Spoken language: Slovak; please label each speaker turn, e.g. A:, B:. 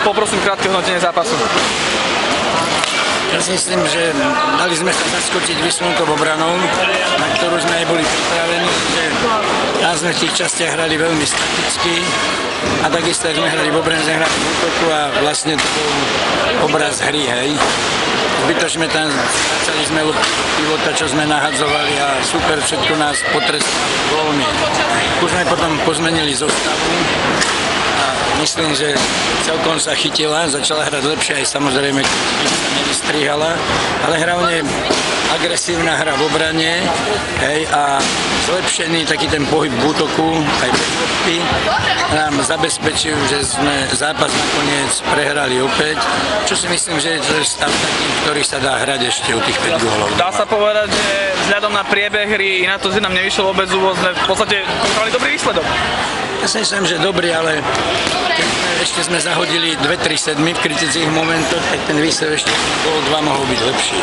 A: poprosím krátke hodnotenie zápasu.
B: Ja si myslím, že dali sme sa zaskočiť vysunútou obranou, na ktorú sme aj boli pripravení, že tam sme v tých častiach hrali veľmi staticky a takisto, ak sme hrali v obrane, sme hrali v útoku a vlastne to bol obraz hry, hej. Zbytočne tam strácali sme pivota, čo sme nahadzovali a super všetko nás potrestali gólmi. Už sme potom pozmenili zostavu. Myslím, že celkom sa chytila, začala hrať lepšie, aj samozrejme, keď sa nevystrihala, ale hlavne agresívna hra v obrane, hej, a zlepšený taký ten pohyb v útoku, aj predlobky, nám zabezpečil, že sme zápas nakoniec prehrali opäť, čo si myslím, že je to stav taký, v ktorý sa dá hrať ešte o tých 5 gólov.
A: Dá sa povedať, že vzhľadom na priebeh hry i na to, že nám nevyšiel vôbec úvod, sme v podstate mali dobrý výsledok.
B: Ja si myslím, že dobrý, ale ešte sme zahodili 2-3 sedmy v kritických momentoch, tak ten výsledok ešte bol 2 mohol byť lepší.